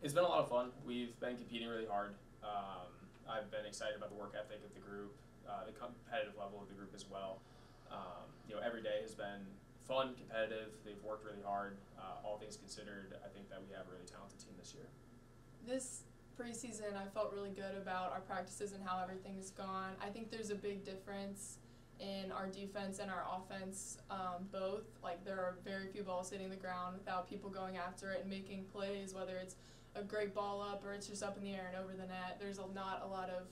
It's been a lot of fun. We've been competing really hard. I've been excited about the work ethic of the group, the competitive level of the group as well. Every day has been fun, competitive. They've worked really hard. All things considered, I think that we have a really talented team this year. This preseason, I felt really good about our practices and how everything's gone. I think there's a big difference in our defense and our offense, both. Like, there are very few balls hitting the ground without people going after it and making plays, whether it's a great ball up or it's just up in the air and over the net. There's not a lot of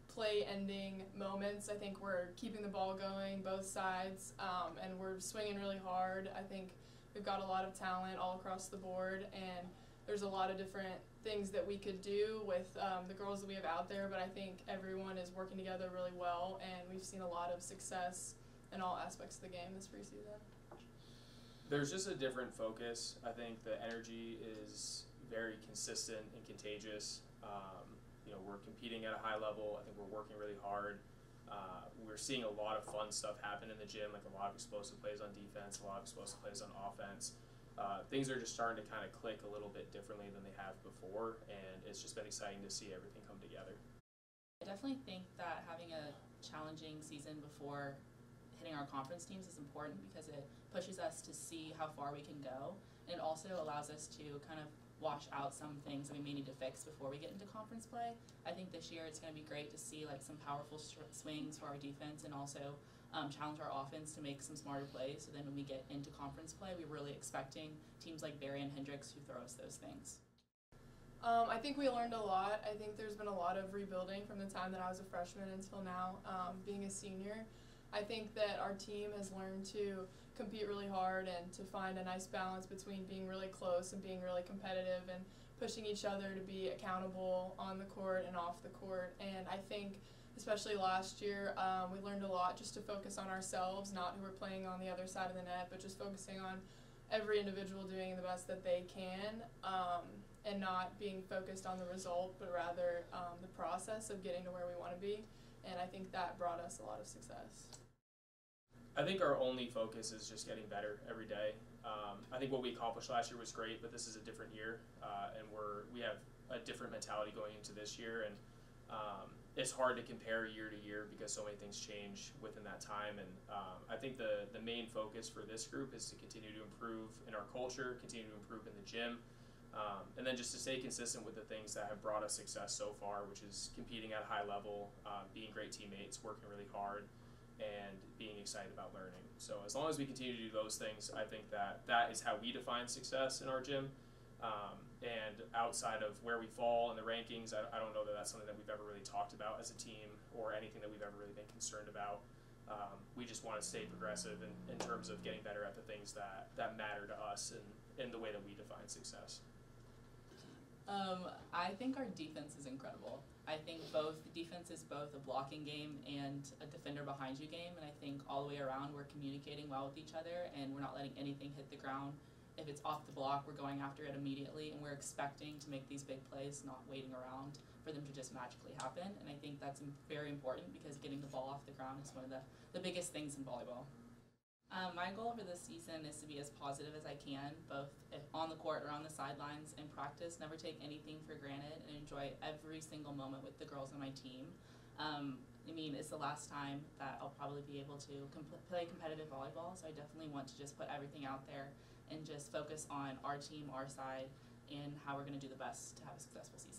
play-ending moments. I think we're keeping the ball going both sides, and we're swinging really hard. I think we've got a lot of talent all across the board, and there's a lot of different things that we could do with the girls that we have out there, but I think everyone is working together really well, and we've seen a lot of success in all aspects of the game this preseason. There's just a different focus. I think the energy is very consistent and contagious. We're competing at a high level. I think we're working really hard. We're seeing a lot of fun stuff happen in the gym, like a lot of explosive plays on defense, a lot of explosive plays on offense. Things are just starting to kind of click a little bit differently than they have before, and it's just been exciting to see everything come together. I definitely think that having a challenging season before hitting our conference teams is important because it pushes us to see how far we can go, and it also allows us to kind of wash out some things that we may need to fix before we get into conference play. I think this year it's going to be great to see like some powerful swings for our defense and also challenge our offense to make some smarter plays. So then when we get into conference play, we're really expecting teams like Barry and Hendricks who throw us those things. I think we learned a lot. I think there's been a lot of rebuilding from the time that I was a freshman until now, being a senior. I think that our team has learned to compete really hard and to find a nice balance between being really close and being really competitive and pushing each other to be accountable on the court and off the court. And I think especially last year, we learned a lot just to focus on ourselves, not who we're playing on the other side of the net, but just focusing on every individual doing the best that they can, and not being focused on the result, but rather the process of getting to where we want to be. And I think that brought us a lot of success. I think our only focus is just getting better every day. I think what we accomplished last year was great, but this is a different year, and we have a different mentality going into this year, and it's hard to compare year to year because so many things change within that time. And I think the main focus for this group is to continue to improve in our culture, continue to improve in the gym, and then just to stay consistent with the things that have brought us success so far, which is competing at a high level, being great teammates, working really hard, and being excited about learning. So as long as we continue to do those things, I think that is how we define success in our gym. And outside of where we fall in the rankings, I don't know that that's something that we've ever really talked about as a team or anything that we've ever really been concerned about. We just want to stay progressive in terms of getting better at the things that matter to us and in the way that we define success. I think our defense is incredible. I think defense is both a blocking game and a defender behind you game, and I think all the way around we're communicating well with each other and we're not letting anything hit the ground. If it's off the block, we're going after it immediately, and we're expecting to make these big plays, not waiting around for them to just magically happen. And I think that's very important because getting the ball off the ground is one of the biggest things in volleyball. My goal for this season is to be as positive as I can, both on the court or on the sidelines, and practice, never take anything for granted, and enjoy every single moment with the girls on my team. It's the last time that I'll probably be able to play competitive volleyball, so I definitely want to just put everything out there and just focus on our team, our side, and how we're going to do the best to have a successful season.